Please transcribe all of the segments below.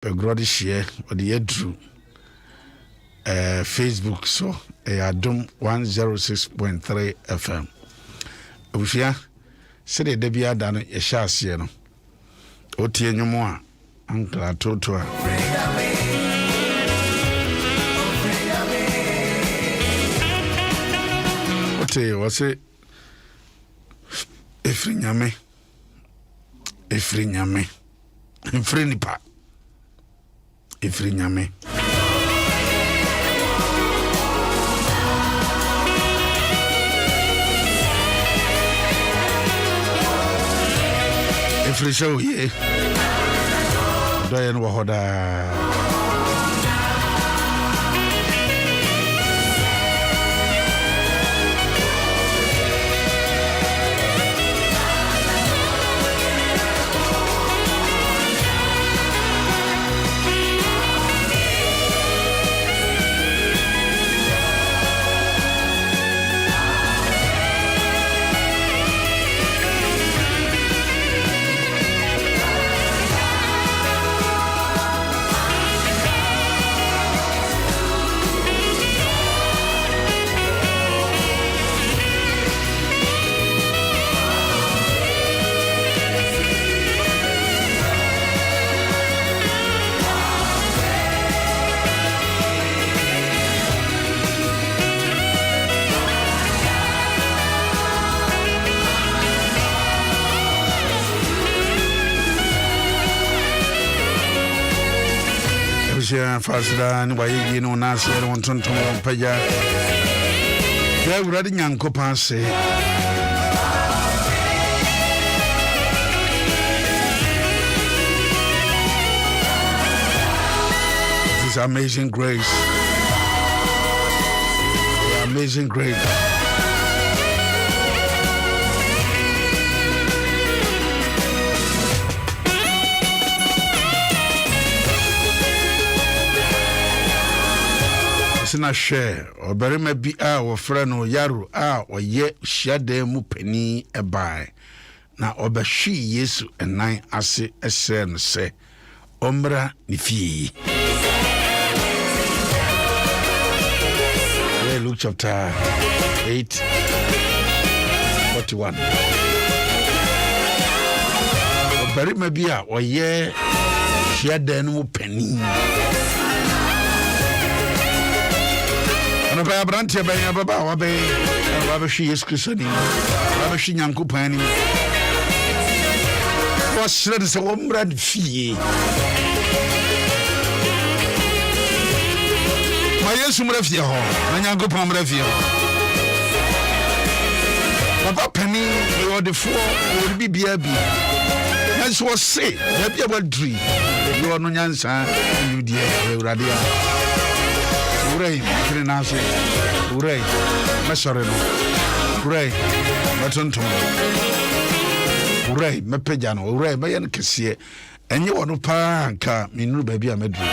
Begrodi share or the Edru Facebook so Adom 106.3 FM. Ushia said the Debia done a shasiano. Otie nyumoa Uncle Totoa. Otie was it Efri nyame Efri nipa Efri nyame Efri show here Doyen wahoda Fasda and why you know Nasi and want to Paya. They were ready young copas. This amazing grace. Amazing grace. Na share or bury me be our friend or yaru or ye shade mu penny a buy. Na oba she yesu and nine ase esen se ombra ni fi. Luke chapter 8:41. Or bury me be or ye shade mu penny. No ba brantia ba ya baba wa be she is Christian ba she nyanko pani was shred se ombra fie ma yesu mra fie ho na nyanko pan mra fie baba pani o de fo o bibia bi na so say na bia ba dri yo no nyansa you die urade a Uray, Trinasi, Uray, Messorino, Uray, Matuntum, Uray, Mepejano, Uray, Bayan Cassia, and you want to panka, Minu baby, a medru.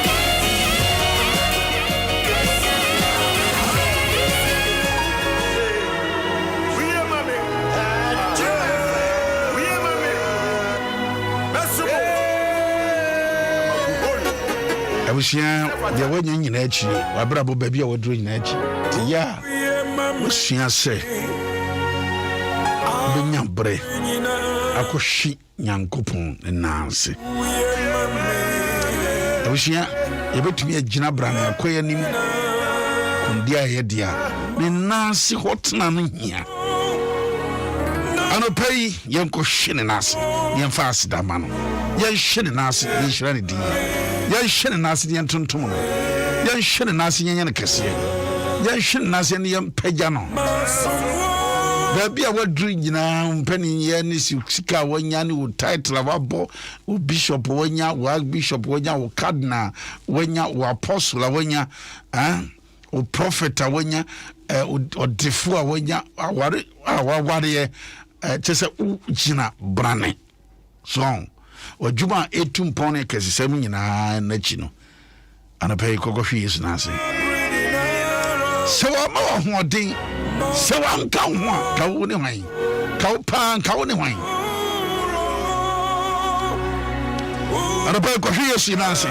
I was here, the one in Nachi, my brother baby, I would drink Nachi. Yeah, was she say, Binyam Bre, I could sheet young coupon and Nancy. I was here, able to be a Jinabran, a queer name, and dear, dear, Nancy, what's none here. I no pay young cushion and us, young fast damano. Yan shin and us, yan shiny dear. Yan shin and us, yan tuntum. Yan shin and us, yan cassia. Yan shin and us, yan pejano. There be a word drink now, penny yanis, you sika when yan would title of abo, or bishop when ya, or bishop when ya, or cardinal when ya, or apostle when ya, or prophet when ya, or defua when ya, or warrior. Chese Jina Brane song or Juba 18 pony kasi 7 na chino anapay kokofi is nasi so I'm more ding so I'm kauni wine cow pan kauni wine Anapay ko Yesu nase.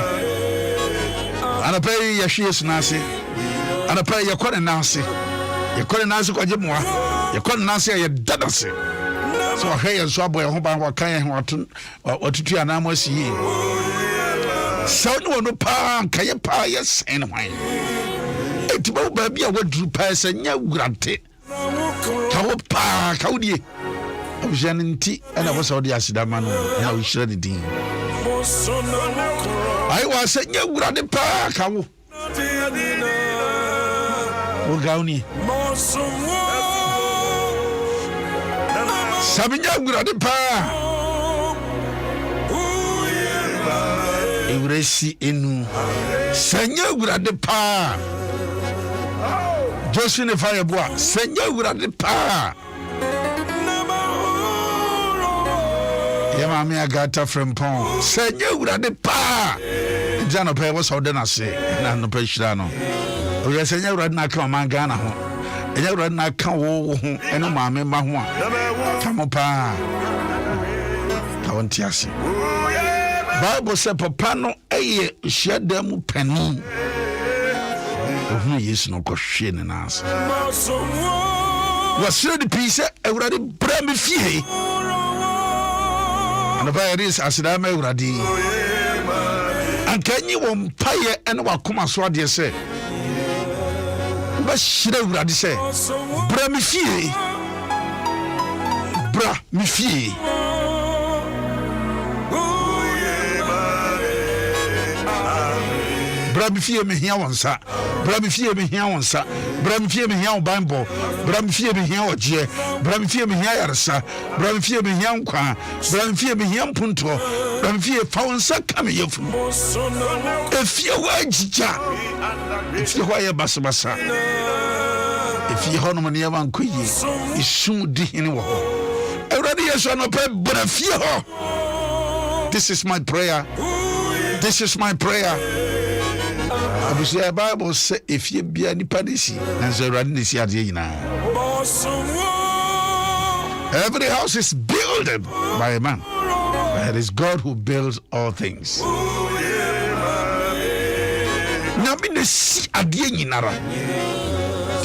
Anapay Yesu nase. Anapay yakore nase. Yakore nase ko agyemoa. Yakore nase ya dadase. So hey so aboy ho ban wa kan ho watutu anamo asiye. So no pa kaye pa yes en hwan. Etiba ba bia waduru pa sanya wurante. Kawo pa kawdie. Abujanti ana wo so de asidama no na wo hira de din. Ai wa sanya wurante pa kawo. Wo gauni. Sabinya wurante pa. Euresi enu sanya wurade pa Joshua Fireboa sanya wurade pa Yama me agata frempon sanya wurade pa Jano pe wo so de na se na no pe hira no o ye sanya wurade na ka man Ghana ho enya wurade na ka wo ho eno maame ma ho a kamo pa ka wonti ase Bible said papa no eye hyiadamu pani ohunu Yesu no kohwe ne nas wasire de pise awurade bra me fie anaba iris asidama awurade ankanyi wo mpaye ene wakoma so ade se ba hyira awurade se bra me fie Bram fie me hia wonsa Bram fie me hia wonsa Bram fie me hia Bible Bram fie me hia oje Bram fie me hia yarsa Bram fie me hia nkwa Bram fie me hia mpunto Bram fie fa wonsa kame yefu efie wa jija efie wa ye basabasa efie ho no me ne man koyi isum di hini wo ho Ewrade Yesu no pe bra fie ho. This is my prayer. Abusi Bible say if you be any padisi and so run this year. Every house is built by a man. It is God who builds all things. Nabi ne si adie nyinara.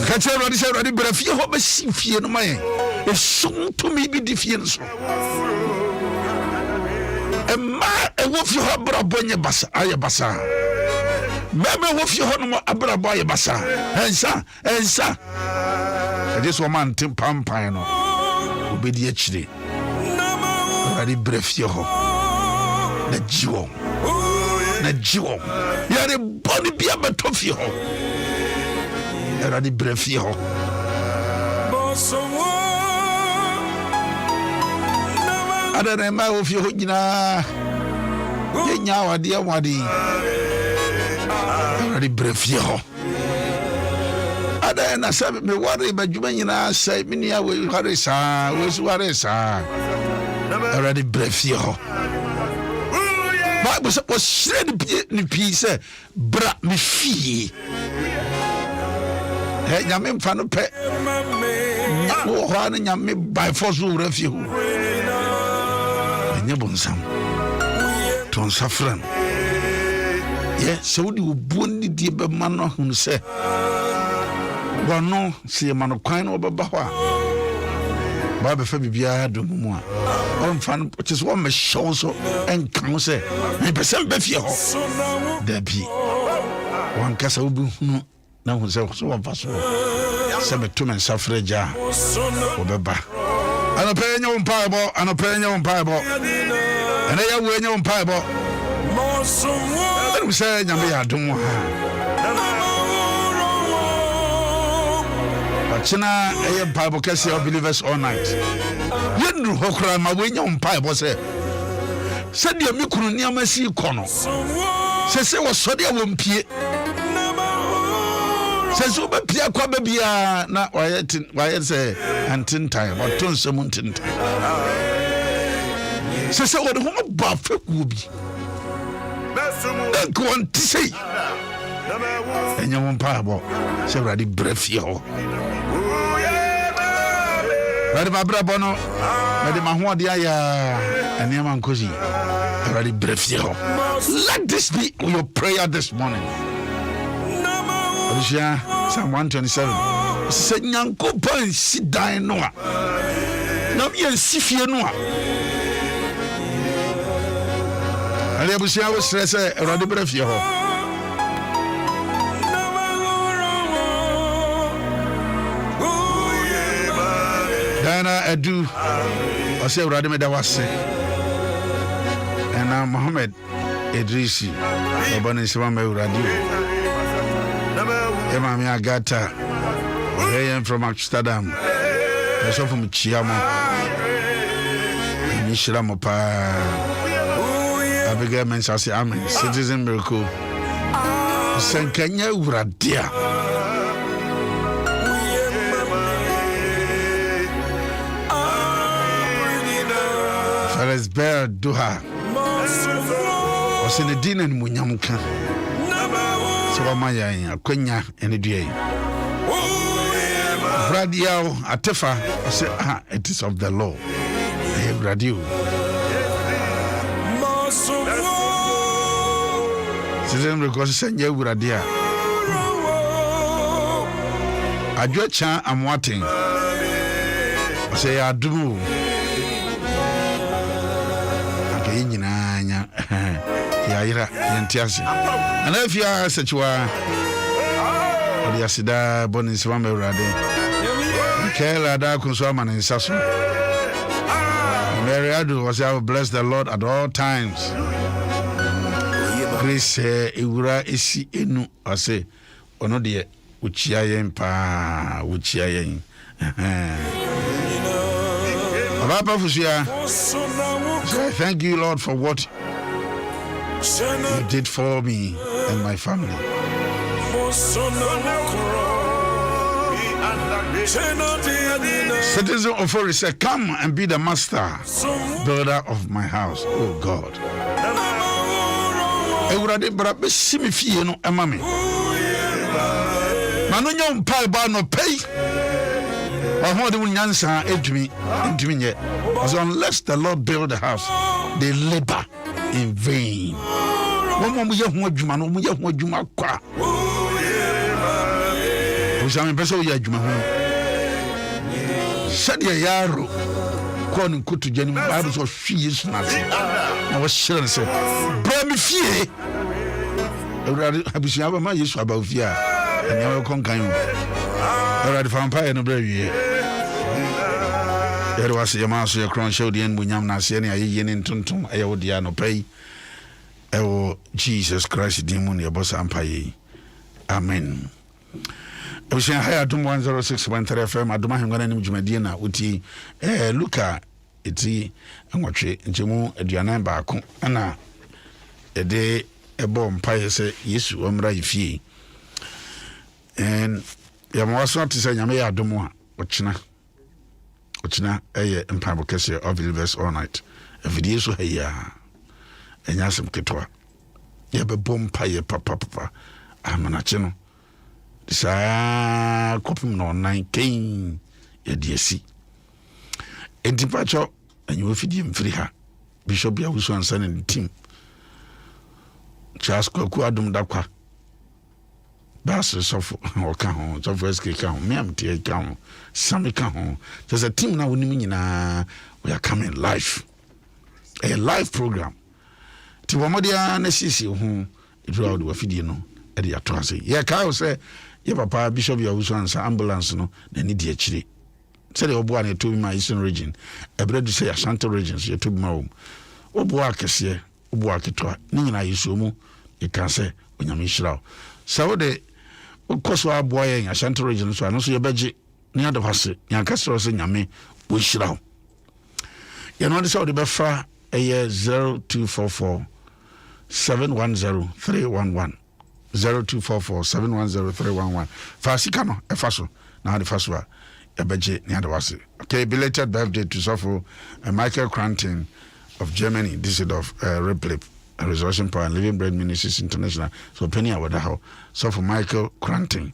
Ka che rodi se rodi brafie ho ba si fie no mai. E sum to me bi di fie no so. Emma e wo fie ho brabo nye basa aye basa. Meme wo fie ho no abrabo aye basa. Ensa. This woman tim pampan no. Obedi akire. Rodi brafie ho. Na jiwo. Yare body bia betofie ho. Rodi brafie ho. Adana ma wo fie ho nyina. Ye nya wade amwade. Rodi brafie ho. Adana sabe me ware badwuma nyina sai minia we hare sa, we su hare sa. Rodi brafie ho. Bible say was shred ni piece bra me fie. Hey nyame mfa no pe. Wo ho an nyame by force wo refie ho. Enye bonsam. Ton safran. Yes, so di obuoni die be mano hu se. Wono se mano kwan no beba ho a. Ba be fa bibia do mu a. On fan just one me show so enkan se. Me person be fie ho. Da bi. Wan kasa obi hunu na hu se so wan fa so. Se me to men safreja. Obeba. Anopenya umpaibo. Ene ya wenye umpaibo. Ene se nyame ya Adom Achina eye Bible kesi of believers all night. Yendru hokra ma wenye umpaibo se. Se dia mi kunu ni amasi kono. Se wo sode a wompie. Se so be pia kwa be bia na waye se antintan but ton semuntintan. Se wo de ho ba faku bi. Go on to say. And you won't payable. Se radi brefio. Radi babra bono. Radi mahua dia ya. And yaman kozi. Already breath here. Let this be your prayer this morning. Psalm 127. Said Yanko Pan sit down Noah. Not yet Sifia Noah. And I was stressed around the breath here. Dana Adu, I say Radimeda was say, and now Mohammed Idrisi, Obani Samame Radio, Emami Agata, I from Amsterdam, I saw from Chiamo, Nishiramopa, Abigail Mensasi Amen, Citizen Miracle, Sankanya Uradia. Bear Duha was in the dinner in Munyamuka. So, Maya, Quenya, and a day. Radio Atefa, I said, it is of the law. I have radio. Citizen because send you Radia. I judge I'm watching. I say, I do. Yaira Yantiasi. And if you are such a Yasida Bonis Wambe Rade, Kela Da Kunsaman in Sasso. Mary Adu was I will bless the Lord at all times. Grace Iura isi enu ase onodie uchiayen pa uchiayen. Papa Fusia, thank you, Lord, for what you did for me and my family. Citizen Ofori said, come and be the master builder of my house. Oh God. Unless the Lord build the house, they labor in vain. There was a mass of crown showed the end when Yam Nasiani, a yen in Tuntum, a Odiano pay. Oh, Jesus Christ, demon, your boss empire. Amen. I was saying, Adom 106.3 FM, Adom Ahengua, and Medina, Uti, Luca, Iti, and watch it, Jemu, a Diana Baco, Anna, a day, a bomb pie, say, yes, Umra, if and Yamasa to say, Yamea Domoa, Ochina. Ochina, Empire Cassia of Ilvers all night. A video so here, and Yasam Ketua. Yabba bomb pie, papa, I'm an achino. This copim no 9 king, a DSC. A departure, and you will feed him free her. Bishop Yahuso and son in the team. Charles Adom Dakwa. Bass of or count of rescue count, Miam Tia count, Sammy count. There's a team now we are coming live. A live program. Tiwamodia Nesisi, whom it round with Fidiano, Eddie Atwasi. Yeah, Kyle say, yeah, Papa Bishop Yahuso ambulance, no, they need the chili. Said the Obuane to my eastern region, a bread to say Ashanti regions, you took my home. Obuakas here, Obuakitwa, Nina Isumu, you can say, when you're Mishra. So the course our boy in Ashanti region, so I know so your budget near the house, young customers in Yami, we shall. You know, this all the Befra a year 0244 710 311 0244 710 311. Fasikano, a faso, now the first one, a budget near the house. Okay, belated birthday to Suffer Michael Cranton of Germany, Düsseldorf, Replip. Resurrection Power and Living Bread Ministries International. So penny award how. So for Michael Cranting,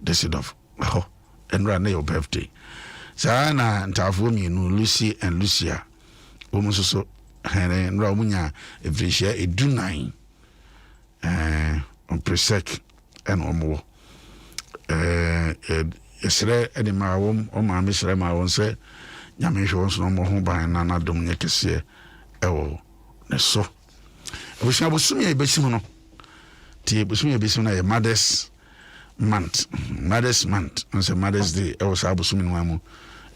Düsseldorf. Oh, and ran your birthday. Sana and Tavumi no Lucy and Lucia. Almost so nra munya efreshia edunan on presec and omo yesre ede ma wom o ma me sre ma won se nyame hwe so no mo ho ban na na dom nye kese ewo ne so obusia bosumi e besim no ti bosumi e besim na ye mothers month on say Mother's Day e was abosumi no amu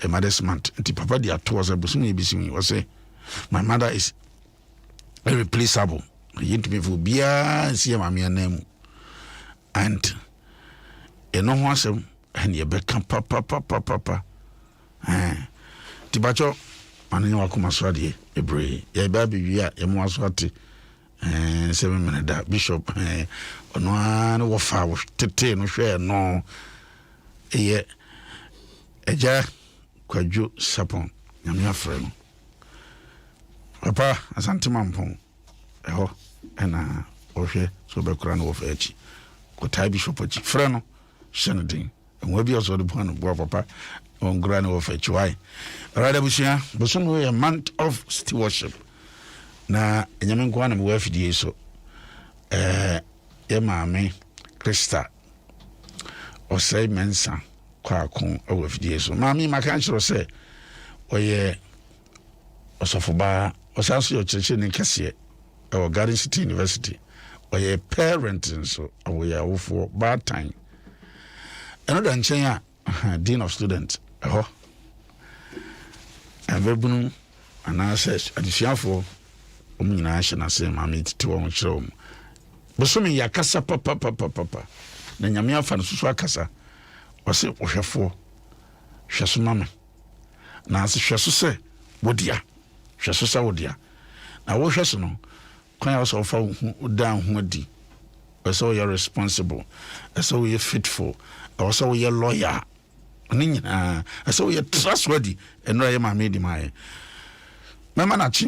a Mother's month ti papa dia to was abosumi e besim was say my mother is irreplaceable yint me for bia see ma me anam and eno ho asem and ye beka papa tibacho manene wakoma so ade ebre ye ba biwi a ye mo aso ate 7 minutes da bishop ono an wo fa wo tete no hwe no ye eja kwadwo sapon nyame afre no papa asante mampon eho ena o hwe so be kura no wo fa echi ko tai bishop echi frɛ no shenedin enwa bi oso de pon bo papa on grana wo fa echi wai rada busia boso no a month of stewardship na nyame nko na me wa fidie so ye maame Krista osai mensa kwa kon wa fidie so maame maka nchiro se oye osofoba osanso yo cheche ne kese e Garden City University oye parent so oye awofo bad time another nchen a dean of student eho avebunu anase adisiafo omnyina ahye na se maame tete won kyerɛ om bosomi yakasa papa na nyame afa no susu akasa ɔse ohwɛfo hwɛso mame na ase hwɛso sɛ wodia hwɛso sɛ wodia na wo hwɛso no kwan ya so fa hu dan hu adi ɛsɛ wo responsible ɛsɛ wo faithful ɛsɛ wo loyal ne nyina ɛsɛ wo trustworthy ɛno ayɛ maame di mae mama na chi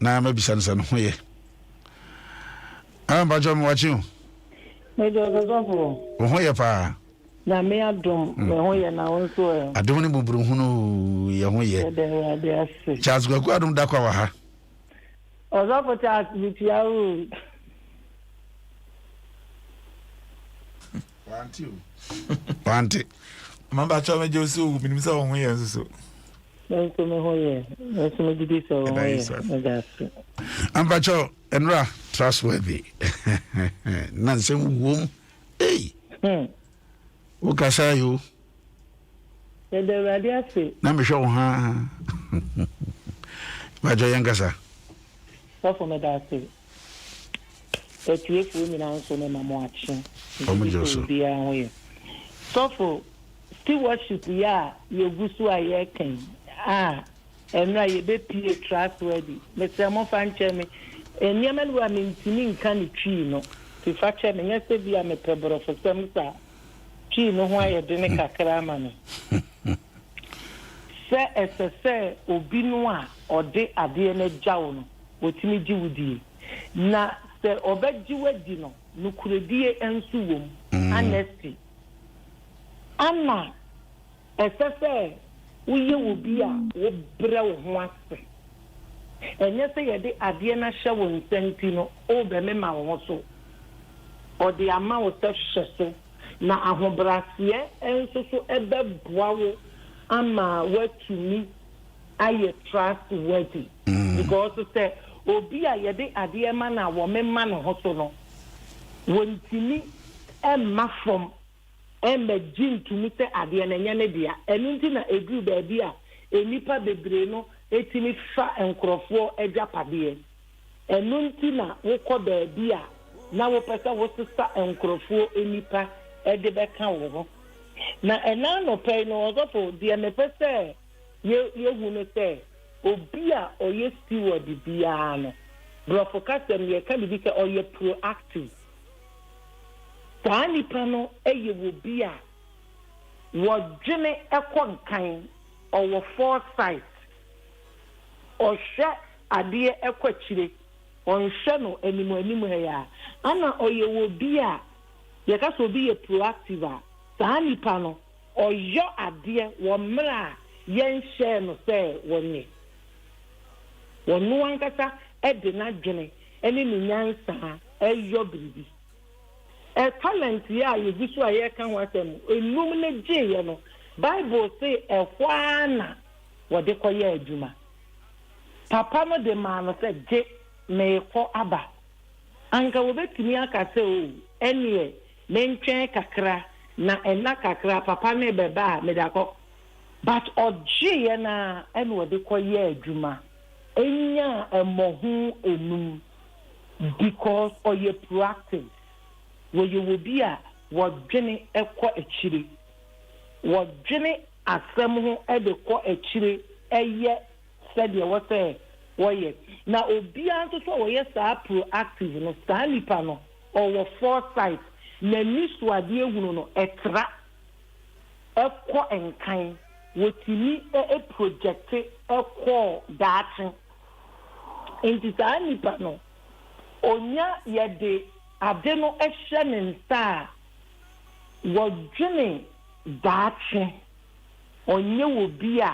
na mabisa nsa no hoye amba jom wachi me do go ho hoye pa na me adom me hoye na wonso e adom ni buburu hunu ye hoye de ase Charles Gwagu adom da kwa wa ha ozofo Charles bitiawo wanti mamba chama josu minimisa ho hoye nso so me hoye so me didi so hoye amba cho enra trustworthy na nsem wom o kasa yo de radio ase na me hwe ha ba jo yangasa so me da ase etiefu mi na nso me mamo achi omo joso bia hoye so stewardship ya yegusu ayeken enra ye be pie trustworthy mese mo fanche me eniema lu amintini nka ni twi no ti fache me nyese bia me peboro fosem sa twi no ho aye de ne kakra ma no se esese obi no a ode ade na gyawo no otimi gi wudi na se obaji wadi no nukuredie ensu wom honesty ama esese uye obi a wo bre wo ho ase enye se ye de ade na hye wo nsanti no o be me ma wo so o de ama wo se hye so na ahobrase enso so ebe boa wo ama watumi aye trustworthy because say obi a ye de ade ma na wo me ma no ho so no wontimi emma from jin to me say ade na nya ne dia enu nti na egu ba bia enipa bebre no etimi fa enkrofo ejapade enu nti na wokọ ba bia na wo pesa wo sisa enkrofo enipa ede beka wo ho na ena no pay no ozofo dia me pese ye hu no say obi a oye steward bia no brofo kasem ye ka bi ka oye proactive Tani pano eye wo bia wo dwene ekonkan owo foresight o hwe ade ekwachire on hwe no animu ya ana oye wo bia ye ka so bi ye proactive tani pano oyo ade wo mra yen hwe no se wonye wɔno ankasa ɛde n'adwene ɛne ne nyansa ɛyɔ biribi talent ya yɛgu so a yɛka ho asɛm enum ne gyeeɛ no Bible say ɛhɔ na wɔde kɔyɛ adwuma papa no de maa no sɛ gye meekɔ aba anka wobɛtumi aka sɛ o ɛneɛ mentwɛn kakra na ɛna kakra papa ne bɛba a mede akɔ but ɔgyeeɛ na ɛne wɔde kɔyɛ adwuma ɛnya ɛmmɔho enum because ɔyɛ proactive wɔyɛ obi a wɔdwene ɛkɔ akyire wɔdwene asɛm ho ɛde kɔ akyire ɛyɛ sɛdeɛ wɔsɛ wɔyɛ na obiara nso so wɔyɛ saa proactive no saa nipa no ɔwɔ foresight n'ani so adeɛ hunu no ɛtra ɛkɔ nkan wɔtumi projecte ɛkɔ daakye nti saa nipa no onya yɛde ade no ɛhyɛ ne nsa a wɔdwene daakye ɔnyɛ wɔ bi a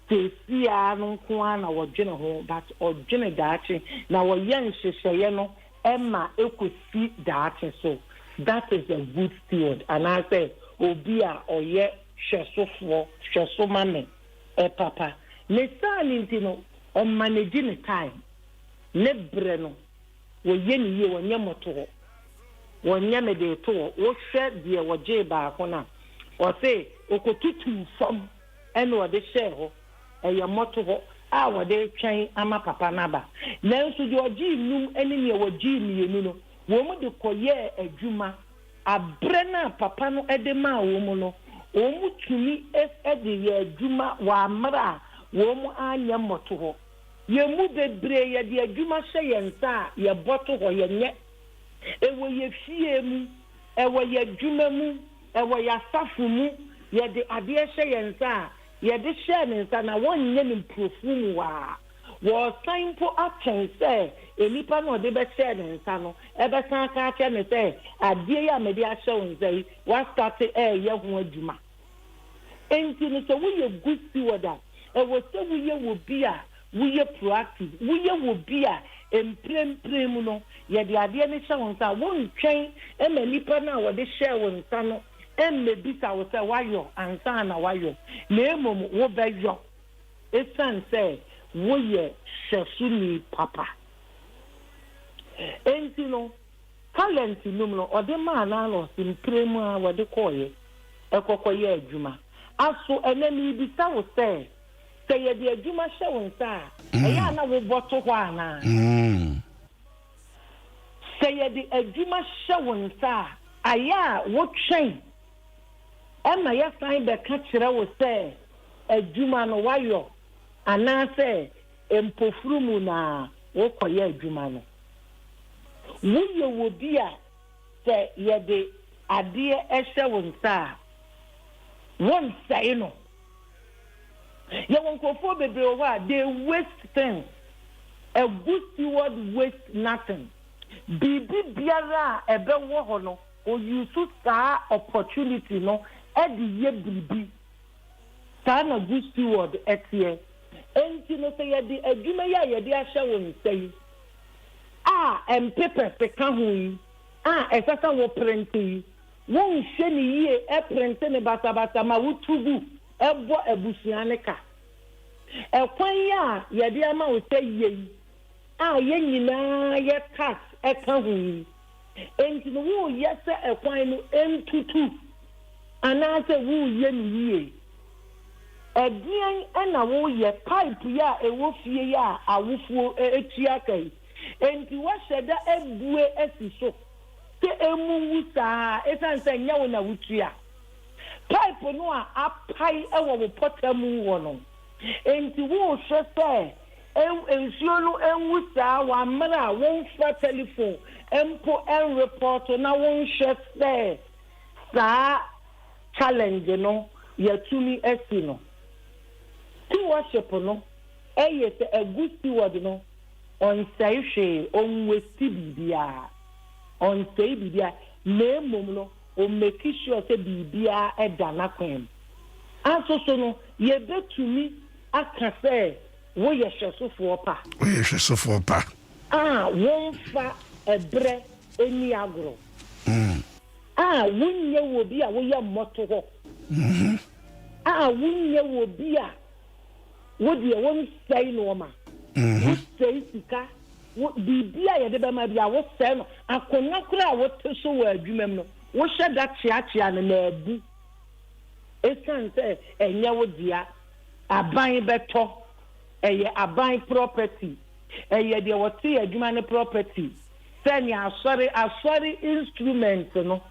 tesia no nko a na wɔdwene ho but ɔdwene daakye na wɔyɛ nhyehyɛeɛ no ɛma ɛkɔsi daakye so that is a good steward anaasɛ obi a ɔyɛ hwɛso ma me papa ne saa ne nti no ɔmanage ne time ne berɛ no wɔyɛ ne yie wɔnyɛ mɔto hɔ wɔnyɛ me de to hɔ wohwɛ deɛ wɔgye baako no a ɔse ɔkɔtutu fam ɛne wɔde hyɛɛ hɔ ɛyɛ mɔto hɔ a wɔde twɛn ama papa no aba nanso deɛ ɔgye num ne nea wɔgye mmienu no wɔn mu de kɔyɛɛ adwuma abrɛ no a papa no de maa wɔn mu no wɔn mu tumi de yɛ adwuma wɔ amara a wɔn mu anyɛ mmɔto hɔ yɛn mu bebree yɛde adwuma hyɛ yɛn nsa a yɛbɔ to hɔ yɛnyɛ ɛwɔ yɛ fie mu ɛwɔ yɛ adwuma mu ɛwɔ yɛ asafo mu yɛde adeɛ hyɛ yɛn nsa a yɛde hyɛ ne nsa na wɔnyɛ ne mprofu mu waa wɔsan mpo atwɛn sɛ enipa na ɔde bɛhyɛ ne nsa no ɛbɛsan aka akyɛ ne sɛ adeɛ yi a mɛde ahyɛ wɔn nsa yi wasate ɛɛyɛ ho adwuma enti no sɛ woyɛ good steward a ɛwɔ sɛ woyɛ wɔ bi a woyɛ proactive woyɛ wɔ bi a mprempren mu no yɛde adeɛ no hyɛ wɔn nsa wɔntwɛn ɛma nipa no a wɔde hyɛ wɔn nsa no ɛmmɛbisa wo sɛ wayɔ ansa na wayɔ na mmom wobɛyɔ ɛsiane sɛ woyɛ hyɛsoni papa enti no talent num no ɔde maa naa no ɔse mpire mu a wɔde kɔɔyɛ ɛkɔkɔyɛ adwuma aso ɛnɛ meebisa wo sɛ yɛde adwuma hyɛ wo nsa a ɛyɛ a na wobɔ to hɔ anaa sɛ yɛde adwuma hyɛ wo nsa a ayɛ a wotwɛn ɛma yɛsan bɛka kyerɛ wo sɛ adwuma no wayɔ anaasɛ mpofuru mu na wokɔyɛ adwuma no woyɛ wɔ bi a sɛ yɛde adeɛ ɛhyɛ wo nsa a wonsɛe no yɛwɔ nkurɔfoɔ bebree wɔ hɔ a they waste things a good steward waste nothing biribi biara a ɛbɛwɔ hɔ no ɔyusu saa opportunity no ɛde yɛ biribi saa na good steward ɛteɛ enti no sɛ yɛde adwuma yi a yɛde ahyɛ wɔ nsa yi a mpepɛ ka ho yi a ɛsɛ sɛ wɔ prɛnte yi wɔnhyɛ ne yie ɛprɛnte ne basabasa ma wotu gu ɛbɔ abusua ne ka ɛkwan yi a yɛde ama wo sɛ yie yi a yɛn nyinaa yɛ tax ɛka ho yi enti no woyɛ sɛ ɛkwan no ɛntutu anaasɛ woyɛ ne yie ɛdeɛn ɛna woyɛ pipe yi a ɛwɔ fie yi a awofuo ɛtua ka yi enti wɔhyɛ da abue asi so sɛ ɛmu wu saa ɛsiane sɛ nyɛ wo na wotua pipe no a apae ɛwɔ wo pɔta mu wɔ no enti wohwɛ sɛ nsuo no ɛnwu saa wɔ amena a wɔmfa telephone mpo ɛnrepɔto na wɔnhwɛ sɛ saa challenge no yɛtumi asi no stewardship no ɛyɛ sɛ agu steward no ɔnsɛe hwee ɔnwɛsi biribiara ɔnsɛe biribiara na mmom no ɔmmɛki sure sɛ biribiara ɛda n'akwan mu aso so no yɛbɛtumi aka sɛ wo ye hwesofo pa wo ye hwesofo pa won fa ebre eni agro wunye wo bi a wo ye moto ho wunye wo bi a wo de won sei no ma wo sei sika wo bibia ye de be ma bia wo sei no akonna kura wo teso wo adwumam no wo hye da chiachia no na abu esan se enye wo dia aban beto eye aban property eye de wo te adwuma ne property sani asori instrument no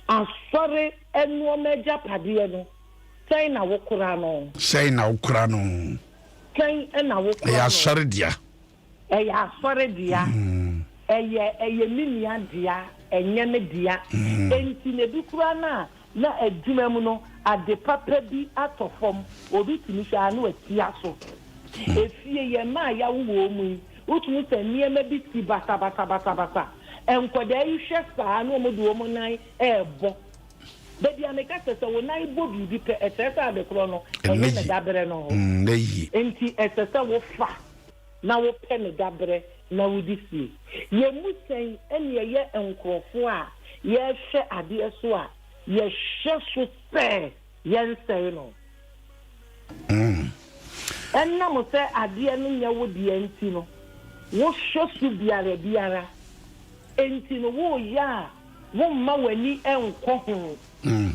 asori enu meja pade no sai na wo kura no kai na wo kura no eye asori dia eye minia dia enye ne dia enti ne bi kura na adwuma mu no ade papa bi atofom obi timi sha na watia so efie ye ma ya wo mu utumi se niema bi ti bata enkoda yi hwe saa na omo do omo nan ebo bebi ameka se wo nan bo bibi pe etesa de kro no enye na dabre no leyi enti etesa wo fa na wo pe ne dabre na wo di sie ye musen ene ye enkrofo a ye hwe ade so a ye hwe so se ye nsei no enna mo se ade no nya wo di enti no wo hwe so biara enti no wo ya wo ma wani enko ho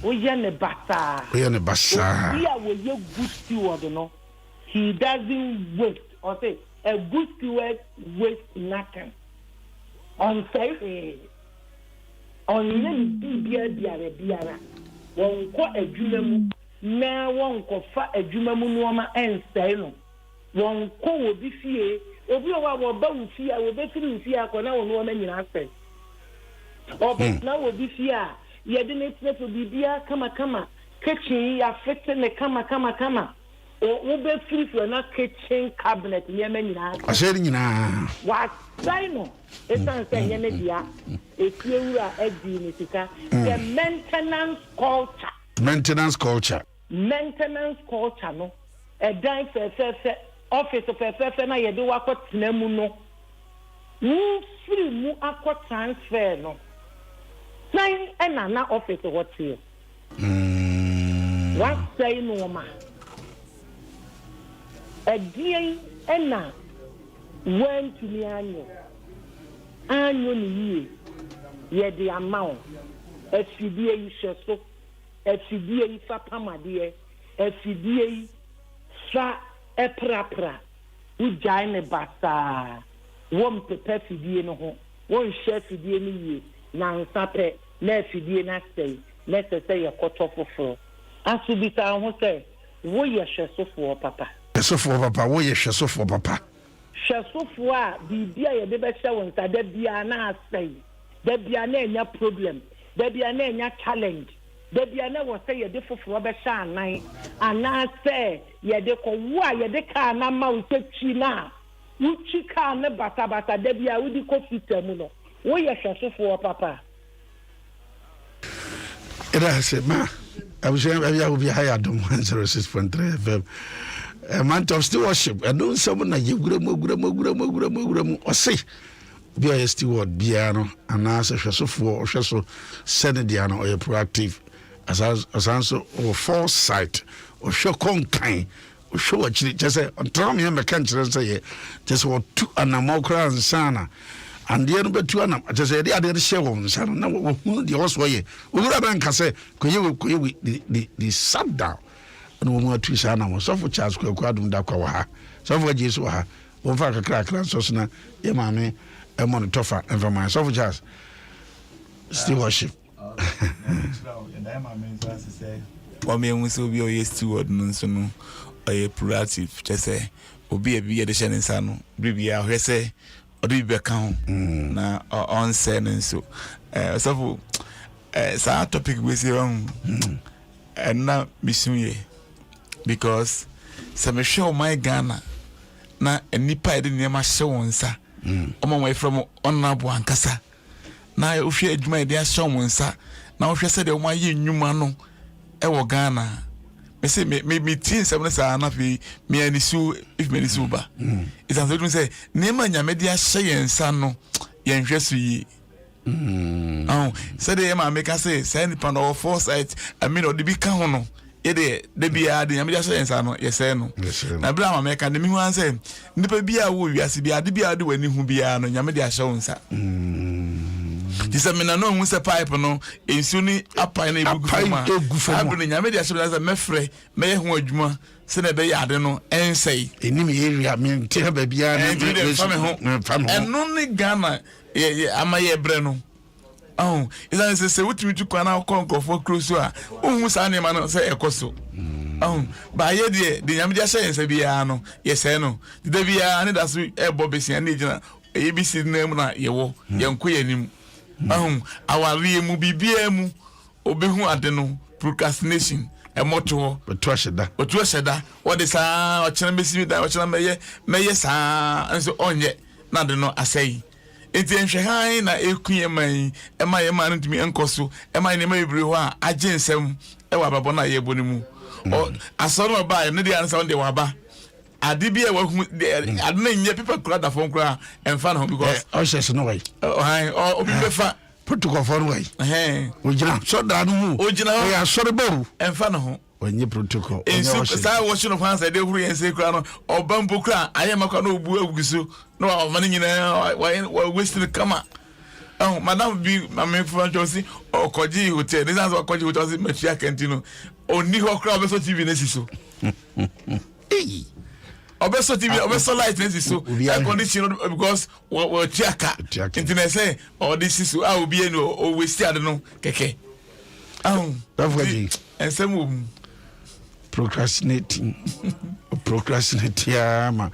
wo ye ne bata ya wo ye good steward no he doesn't waste or say a good steward waste nothing on say on yen biara won ko adwuma mu na won ko fa adwuma mu no ma ensai no won ko wo bi fie obi o wa wo ba wo fie wo be firi fie akona wo no ma nyina asai obi na wo bi fie a ye de ne tne to bibia kama kitchen ya fete ne kama wo be firi fie na kitchen cabinet ne ma nyina asai nyina wa sai no esan say ye ne dia efie wura adi ne sika the maintenance culture no dan fe office fe na ye de wakotena mu no wo free mu akọ transfer no nine na office hotel what say no ma again na went to me anyo ni ye de amount efidie yi hyeso efidie yi fa pamade efidie yi sa eprapra ujai ne basa wom pepe fidie no ho won hye fidie ni ye na nsape na fidie na sei na sese ye kotofofo asubita ho se wo ye hwesofo papa wo ye hwesofo papa hwesofo a bibia ye de be hye won sa da bia na asei da bia na enya problem da bia na enya challenge da bia na wo se ye de foforo be hye anan se ye de ko wo a ye de ka na ma wo twi na uchi ka ne bata da bia wo di ko fitamu no wo ye hwesofo papa era se ma abusha will be higher Adom 106.3 FM. A month of stewardship. I don't summon na yuguramu or say be a steward biano and answer for or so senediano or proactive as answer or foresight or show conkain or show actually just say on tell me a country say just what two and a more crown sana. And the other two and I just said the other share on Sana. Now, the horse way. We would have been Casse, could you the sat down and we were two Sana, so for Charles Quadum Dakawaha, so for Jesua, one for a crack, Sosna, Yamame, a monotopher, and for my soft still worship. What me and we be a steward, no, so no, a proactive, just say, will be a beer the Shannon Sano, Bribia, who say. Odi be kan na on sen so so sa topic we say and na misuye because se me show my Ghana na enipa ede ne ma hye wonsa omo way from honorable ankasa na ohwe adwuma ede a hye wonsa na ohwe se de omo aye nnwuma no e wo Ghana me say me teen 7 sa na fi me anisu if me anisu ba it's as though say nema nyame dia hye yensa no yenhwe so yi say dey ma make say send pan of foresight I mean o de bi ka ho no ye de bia de nyame dia hye yensa no ye say no na bra ma make de mi hu an say nipa bia wo wiase bia de bia de wani hu bia no nyame dia hye wonsa Disa mina no hu se pipe no ensu ni apai na ebugu fama abro nyame dia hye mefre me ho adwuma se na be yade no ensei enim area me ntia ba bia na eno ni Ghana amaye bre no isa se wutimi tu kwana konkofo kroso a hu sa ne ma no se ekoso ba ye de nyame dia hye ensa bia no ye se no de bia ne da so ebo besia ne gina ABC na mu na ye wo ye nko yanim awari mu bibia mu obehu ade no procrastination emoto otu asheda what is o chena besi da o chena meye sa enso onye na de no asai enti enhwe han na ekuye man ema ye man ntimi enkoso ema ne ma ibiri ho a agensem e wa babo na ye boni mu o asoro ba ne de ansa on de wa ba ade bia wa hu ade na nye people kura da fon kura emfa no because o shese no way o bi befa protocol for way ojina so da no mu ojina o ya sore boru emfa no ho onye protocol ensu sa wo shino kwan sa de huru yense kura no obambo kura ayema no obu agugiso no wa mani nyina wa waste kama madam bi mame from Josi okoji hotel this is okoji hotel matia kentino oni ho kura obeso TV na siso obeso TV obeso light na siso air condition because we tiaka internet say all this siso a obi enu o waste ade no keke dafwaji ensem procrastinating ma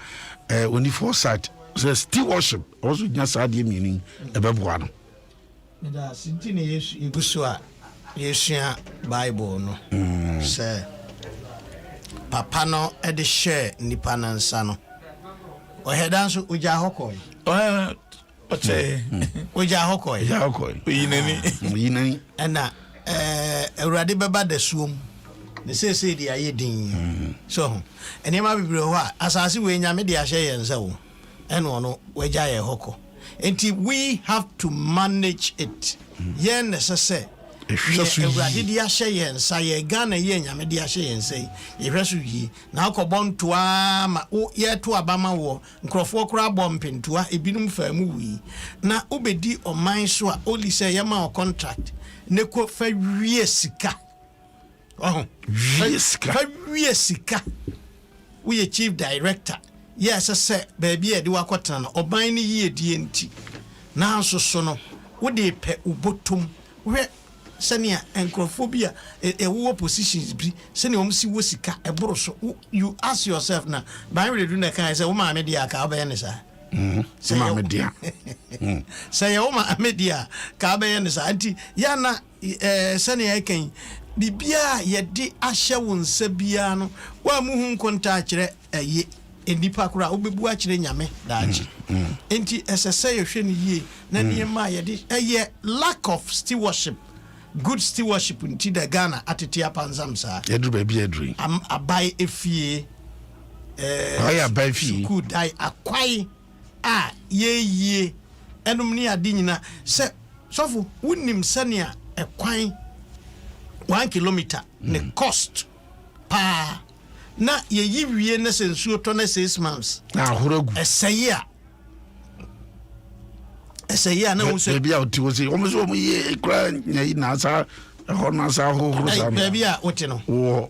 only foresight so still worship also just add meaning ebeboa no da sintine Yesu eguso a Yesu Bible no say papa no e de share nipa nansa no o hedan so uja hokoi oche uja hokoi yinani na Awurade beba da suom ne sese di ayedin so enema bibire ho a asase we nyame de ahye yensa wo eno no waja ye hoko enti we have to manage it yen necessary Awurade di ahye yensa ye Ghana ye nyame de ahye yensa ye hweso yi na akobontoa ma ye to abama wo nkrofo kura bompintoa ebinum famu wi na obedi oman so a oli say ye ma contract ne ko fa wie sika sika we chief director yes say baby e de wakotana no oban ni yie die nti na nsoso no wo de pe ubotom we senia enkrofobia wo positions bi senia om si wo sika e boroso you ask yourself na ban we do na kan say wo ma me dia ka oba ye ne sa ma me dia say wo ma me dia ka oba ye ne sa anti ya na senia ekan bibia ye de ahye wonsa bia no wa mu hu konta kire eye enipa kura obebu akire nyame daaji enti esese ye hwe ne yie na niema ye de eye lack of stewardship good stewardship nti da Ghana atete apanzam sa yedru ba bia edru am abai efie abai fie ku dai akwai a ye enum ni ade nyina se sofo wonim sania ekwan 1 kilometer ne cost pa na ye yiwie na sensuo to na 6 months na horogu esaya na wo se bia otiwo se o mo so mo ye kra nyai na sa ho na sa ho sa no bia oti no wo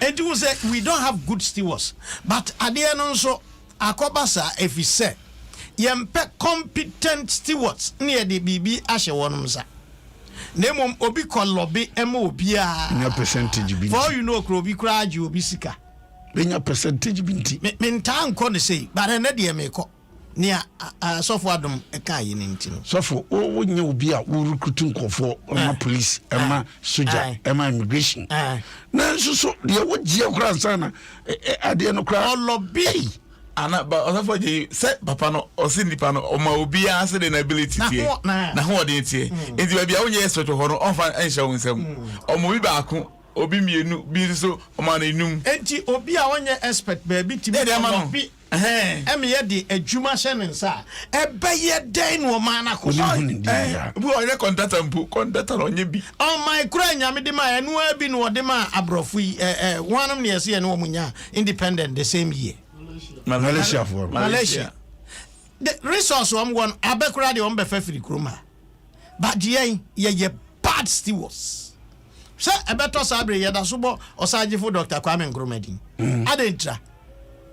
and you say we don't have good stewards but ade no so akobasa efise yempe competent stewards na ye de bibi ahye wonum sa nemom obi kolobi ema obi a nya percentage bi for you know obi kura age obi sika benya percentage bi nti me ntanko ne sei bare na de me ko ne sofo Adom eka yi ne nti no sofo wo nya obi a wo recruit nkofo ema police ema soldier ema immigration na so de wo gie kura sana ade no kura olobi ana ba osafo je say papa no osi nipa no o ma obi a say the ability tie na ho de tie enti ba bia wonye expert ho no onfa enhya wo nsam o mo bi ba ko obi mienu bi so o ma na enum enti obi a wonye expert ba bi ti bi ye di adwuma hye ne nsa ebeye den no ma na ko bu o ye contractor mpu contractor onye bi on my kura nyame de ma enu abi no de ma abrofu wanum ne yesi ene wo munya independent the same year Malaysia the resource won abekura de on be fafiri kroma but ye bad stewards say ebeto sabre ye da so bo osagefo Dr. Kwame Nkrumah adentra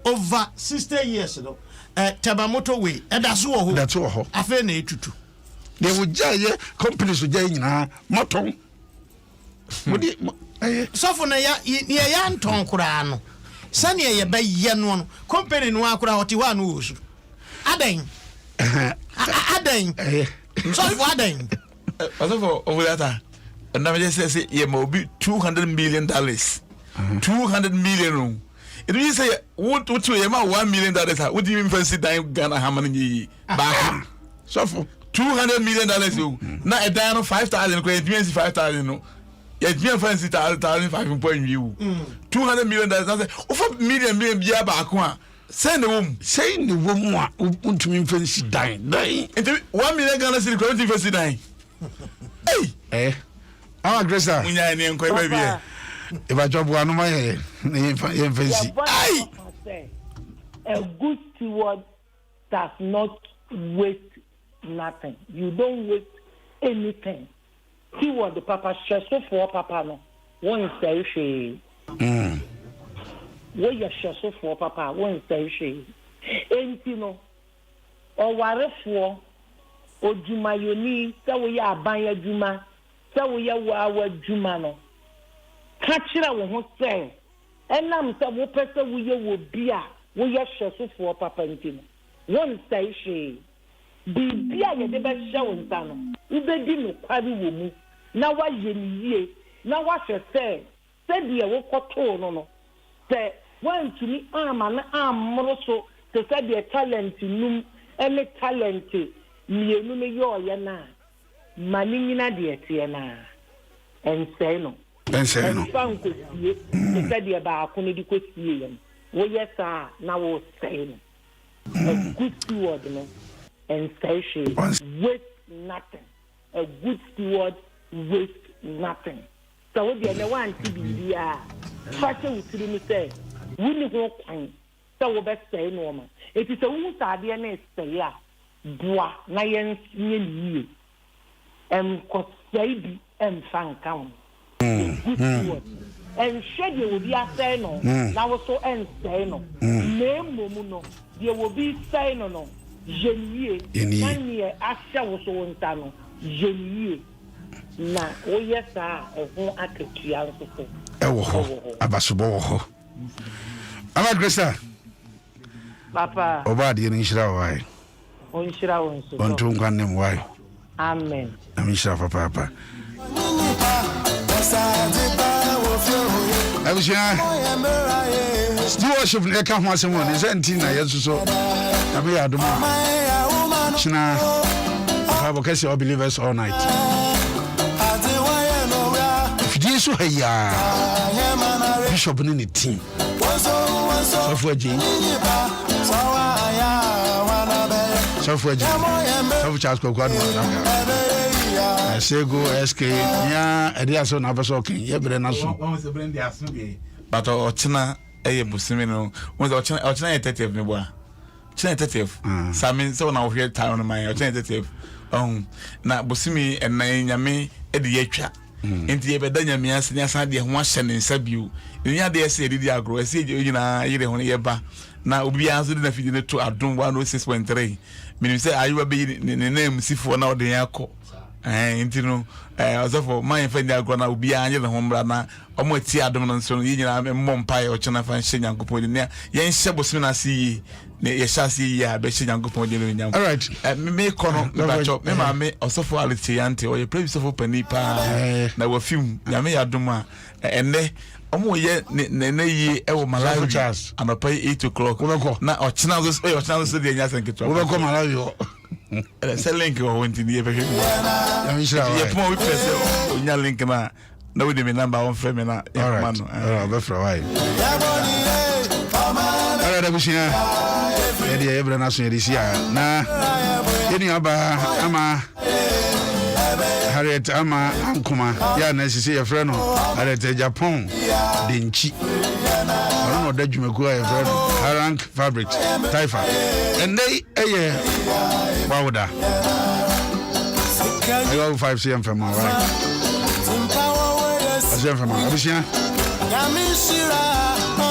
over 60 years no teba motorway edaso wo ho afa na etutu they would jay companies would jay nyina moton mudi so for na ya nton kura no sani ye ba ye no company no akura hoti wa no wo su adan so for adan for Ofori-Atta and now just say ye mo be $200 million 200 million it means say what to ye ma $1 million what do you mean fancy time Ghana how many back so for $200 million now a down 5,000 it means 5,000 no yeah it fancy 1,005 point you $200 million over million bia back one send the womb to me fancy dying into $1 million Ghana city quality fancy dying hey Gresa munya ni enko baby if I job one my fancy a good steward does not waste nothing. You don't waste anything. Steward the papa so for papa no one say she we ya so for papa one say she enti no o warefo ojumayoni say we ya aban adwuma say we ya wa adwuma no ka kira wo ho say enam say wo pese wo ye wo bia wo ya so for papa enti no one say she bibia ye de be hye wo nta no ubedi no kwari wo mu na wa ye ni yie na wa hwe say de wo koto no no say wan tumi ama na amro so te say de talent num ele talent mienu me yo ye na mani nyina de tie na ensei no fanko sie te say de ba ko ne di ko sie ye wo ye sa na wo say no a good steward no and say she waste nothing. A good steward waste nothing. So what the other one to be fashion with me say we need more kind. So we best say no man. It is a woman idea na say ya boa na yen ye cause say bi fan count. Good steward. And shade will be a say no. Now so and say no. Name no. There will be say no. Genie, mani asha woso wonta no genie na oyesa ehun aketua nso ewo ho abasobo wo ho ama Gresa papa obadi ni nshira wai onshira wonso ontu nkwanem wai amen amishira papa abushia stewardship ne ka ho asem woni se nti na yesu so abe ya Adom china have okasi all believers all night fidi so haya bishop ni team so for ji so Charles Kokwa I say go SK ya edi aso na abaso kin ye bere na so but ochina eye busimi no won ochina ye 30 ne boa china 30 sami so na wo hwe town man ochina 30 na busimi enan nyame edi yetwa enti ye beda nyame ase asa de ho ahye ne nsa biu nya de ese edi agro ese nyina yire ho ye ba na obi aso de na fidi ne to Adom 106.3 menim say ayu be ne name sifo na ode yakọ enti no osofo man fa ndi agro na obi anye ne ho mbra na omo ti Adom no nso yi nyina mmọ mpae ochina fa nhye nyankopon ne ye nhye busimi na si ne ye shasi ya be hye nyankopon de no nyam all right me kono ba chop me ma me osofo aliti yante o ye previous of panipa na wa film nyame ya Adom a enne omo ye ne yi e wo Malawi anopa 8 o'clock na ochina so de nya senke to we go Malawi ho se link wo wonti die pe hwe ya mi shira ye po we pese onya link na we de me number on frame na ya man be fra why ala da bushia e de ebra na so ye sia na ye ni aba ama Harriet ama ankuma ya na sisi ye frɛ no Harriet Japan denchi ono no da dwumaku ye frɛ no Harang Fabric Taifa endei eye bawda ayo 5 cm from all right asem from abisia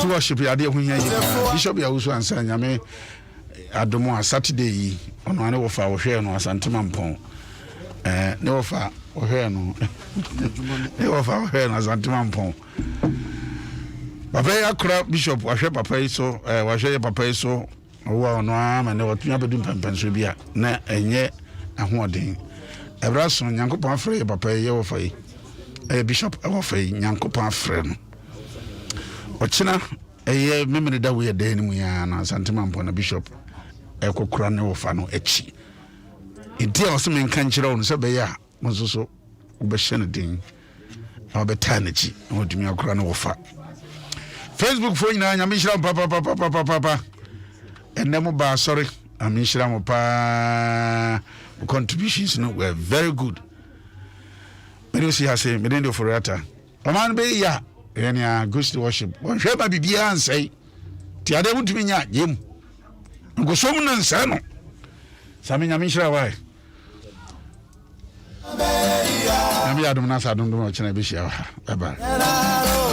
to worship ya de hu hia yi bishop ya usu ansa nyame Adom a Saturday yi ono ane wo fa wo hwe no asantema mpon ne wofa ohwe no ne wofa ohwe na zantima mpon papa ya kura bishop ahwe papa yi so wahwe papa yi so wo ono ama ne wotunya bedu pempen so bia na enye ahoden ebra so nyankopon afre papa yi wofa yi bishop wofa yi nyankopon afre no ochina memene da we da ni mu ya na zantima mpon na bishop ekokura ne wofa no echi Idia oseme nka nkyere wo se be ya mososo obehye ne din na obetanachi na odumi akora na wofa Facebook fo nyina nyame hira papa enemo ba sorry ame hira mo pa contributions no were very good me see has say me Rev Ofori-Atta man be ya enia ghost worship won hwe ba bibia ansai ti ade mutumi nya yem ngosom na nsa no sami nyame hira wai Adom na sa Adom chena be shia. Bye bye.